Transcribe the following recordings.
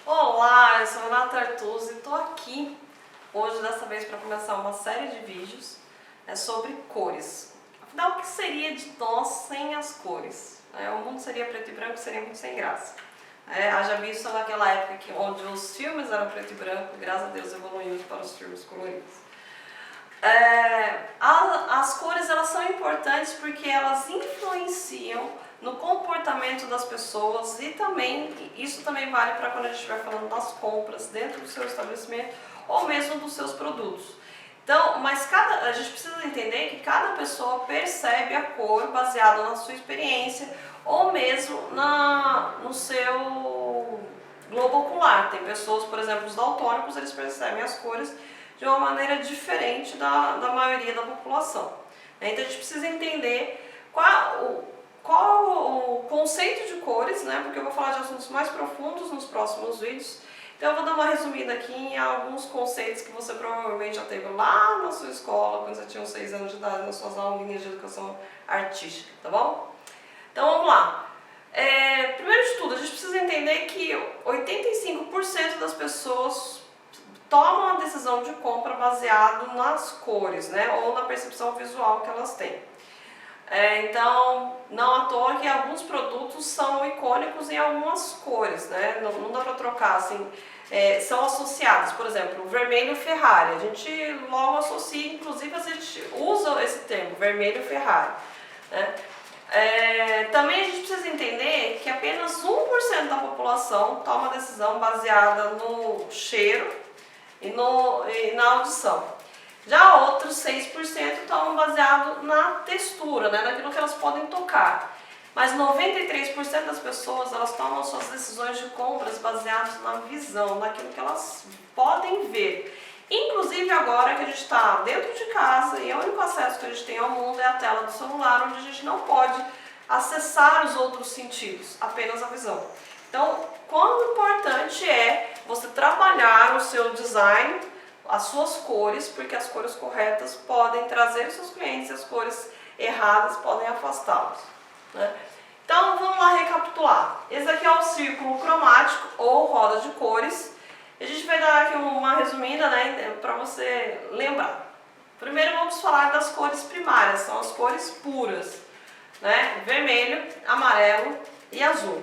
Olá, eu sou a Renata Artuzzi e estou aqui hoje, dessa vez, para começar uma série de vídeos sobre cores. Afinal, o que seria de nós sem as cores? O mundo seria preto e branco, seria muito sem graça. Haja visto naquela época onde os filmes eram preto e branco, graças a Deus evoluímos para os filmes coloridos. As cores, elas são importantes porque elas influenciam no comportamento das pessoas e também, isso também vale para quando a gente estiver falando das compras dentro do seu estabelecimento ou mesmo dos seus produtos. Então, mas a gente precisa entender que cada pessoa percebe a cor baseada na sua experiência ou mesmo no seu globo ocular. Tem pessoas, por exemplo, os daltônicos, eles percebem as cores de uma maneira diferente da maioria da população. Então a gente precisa entender qual o conceito de cores, né? Porque eu vou falar de assuntos mais profundos nos próximos vídeos. Então eu vou dar uma resumida aqui em alguns conceitos que você provavelmente já teve lá na sua escola, quando você tinha uns 6 anos de idade, nas suas aulinhas de educação artística, tá bom? Então vamos lá. Primeiro de tudo, a gente precisa entender que 85% das pessoas tomam a decisão de compra baseado nas cores, né? Ou na percepção visual que elas têm. Então, não à toa que alguns produtos são icônicos em algumas cores, né? Não dá para trocar, assim, são associados, por exemplo, o vermelho Ferrari, a gente logo associa, inclusive a gente usa esse termo, vermelho Ferrari, né? Também a gente precisa entender que apenas 1% da população toma decisão baseada no cheiro e na audição. Já outros 6% estão baseados na textura, né, naquilo que elas podem tocar. Mas 93% das pessoas, elas tomam suas decisões de compras baseadas na visão, naquilo que elas podem ver. Inclusive agora que a gente está dentro de casa e o único acesso que a gente tem ao mundo é a tela do celular, onde a gente não pode acessar os outros sentidos, apenas a visão. Então, quão importante é você trabalhar o seu design, as suas cores, porque as cores corretas podem trazer os seus clientes e as cores erradas podem afastá-los, né? Então vamos lá recapitular. Esse aqui é o círculo cromático ou roda de cores. A gente vai dar aqui uma resumida, né, para você lembrar. Primeiro vamos falar das cores primárias, são as cores puras, né? Vermelho, amarelo e azul.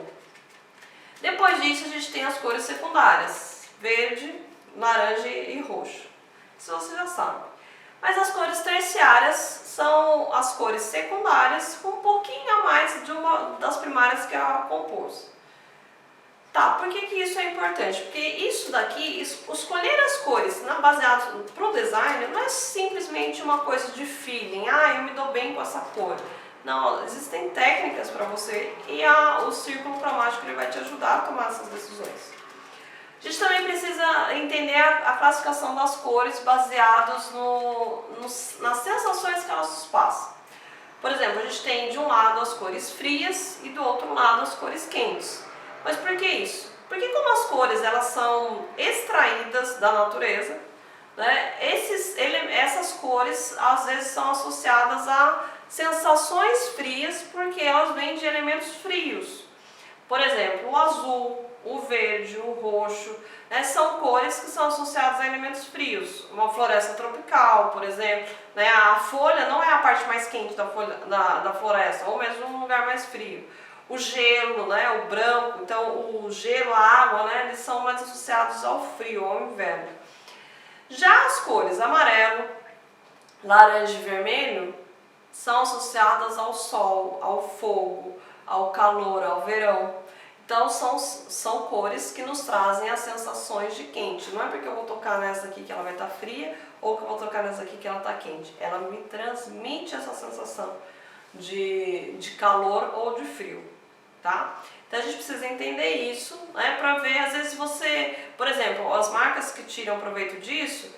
Depois disso a gente tem as cores secundárias, verde, laranja e roxo. Isso você já sabe. Mas as cores terciárias são as cores secundárias com um pouquinho a mais de uma das primárias que a compôs. Tá, por que isso é importante? Porque isso daqui, escolher as cores baseado para o design, não é simplesmente uma coisa de feeling. Eu me dou bem com essa cor. Não, existem técnicas para você e o círculo cromático ele vai te ajudar a tomar essas decisões. A gente também precisa entender a classificação das cores baseados nas sensações que elas nos passam. Por exemplo, a gente tem de um lado as cores frias e do outro lado as cores quentes. Mas por que isso? Porque como as cores elas são extraídas da natureza, né, essas cores às vezes são associadas a sensações frias porque elas vêm de elementos frios. Por exemplo, o azul, o verde, o roxo, né, são cores que são associadas a elementos frios. Uma floresta tropical, por exemplo, né, a folha não é a parte mais quente da floresta, ou mesmo um lugar mais frio. O gelo, né, o branco, então o gelo, a água, né, eles são mais associados ao frio, ao inverno. Já as cores amarelo, laranja e vermelho são associadas ao sol, ao fogo, ao calor, ao verão. Então são cores que nos trazem as sensações de quente. Não é porque eu vou tocar nessa aqui que ela vai estar fria ou que eu vou tocar nessa aqui que ela está quente. Ela me transmite essa sensação de calor ou de frio, tá? Então a gente precisa entender isso, né, para ver, às vezes você, por exemplo, as marcas que tiram proveito disso,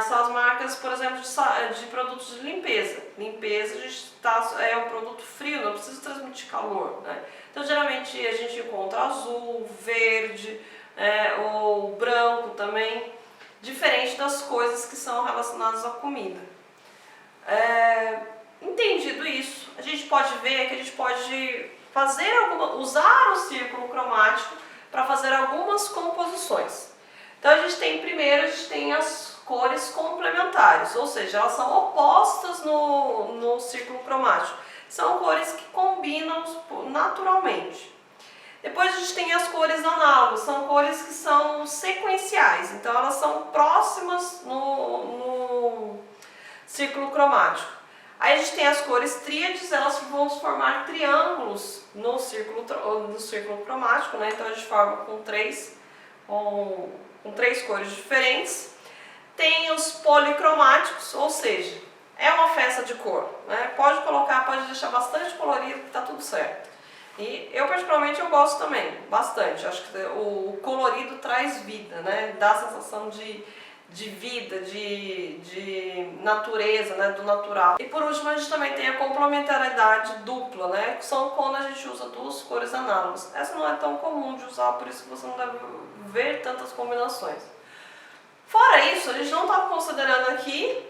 são as marcas, por exemplo, de produtos de limpeza. Limpeza é um produto frio, não precisa transmitir calor, né? Então geralmente a gente encontra azul, verde, ou branco também, diferente das coisas que são relacionadas à comida. Entendido a gente pode ver que a gente pode usar o círculo cromático para fazer algumas composições. Então primeiro a gente tem as cores complementares, ou seja, elas são opostas no círculo cromático. São cores que combinam naturalmente. Depois a gente tem as cores análogas, são cores que são sequenciais, então elas são próximas no círculo cromático. Aí a gente tem as cores tríades, elas vão formar triângulos no círculo cromático, né? Então a gente forma com três cores diferentes. Tem os policromáticos, ou seja, é uma festa de cor, né? Pode colocar, pode deixar bastante colorido que tá tudo certo. E eu particularmente eu gosto também, bastante. Acho que o colorido traz vida, né? Dá a sensação de vida, de natureza, né? Do natural. E por último a gente também tem a complementariedade dupla, né? Que são quando a gente usa duas cores análogas. Essa não é tão comum de usar, por isso que você não deve ver tantas combinações. Fora isso, a gente não está considerando aqui,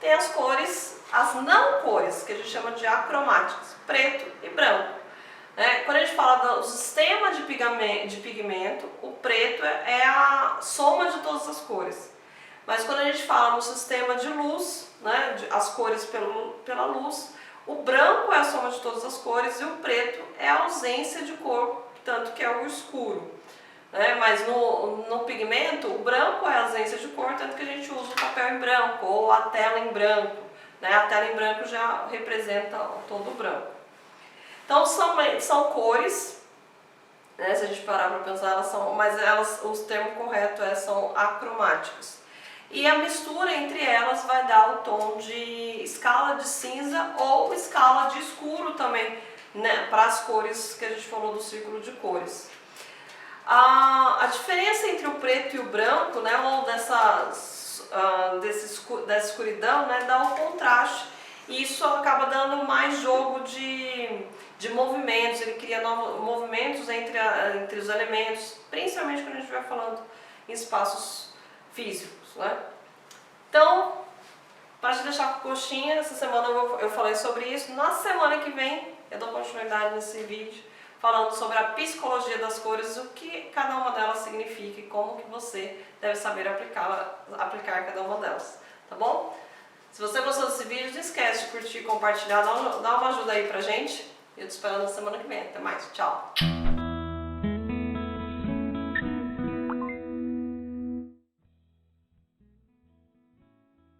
tem as cores, as não cores, que a gente chama de acromáticas, preto e branco. Quando a gente fala do sistema de pigmento, o preto é a soma de todas as cores. Mas quando a gente fala no sistema de luz, né, as cores pela luz, o branco é a soma de todas as cores e o preto é a ausência de cor, tanto que é o escuro. Mas no pigmento, o branco é a ausência de cor, tanto que a gente usa o papel em branco ou a tela em branco. A tela em branco já representa todo o branco. Então são cores, né, se a gente parar para pensar, o termo correto são acromáticas. E a mistura entre elas vai dar o tom de escala de cinza ou escala de escuro também, né, para as cores que a gente falou do círculo de cores. A diferença entre o preto e o branco, né, ou dessa escuridão, né, dá o contraste. E isso acaba dando mais jogo de movimentos, ele cria novos movimentos entre os elementos, principalmente quando a gente estiver falando em espaços físicos, né? Então, para te deixar com coxinha, essa semana eu falei sobre isso. Na semana que vem eu dou continuidade nesse vídeo falando sobre a psicologia das cores, o que cada uma delas significa e como que você deve saber aplicar cada uma delas, tá bom? Se você gostou desse vídeo, não esquece de curtir, compartilhar, dá uma ajuda aí pra gente. Eu te espero na semana que vem. Até mais, tchau!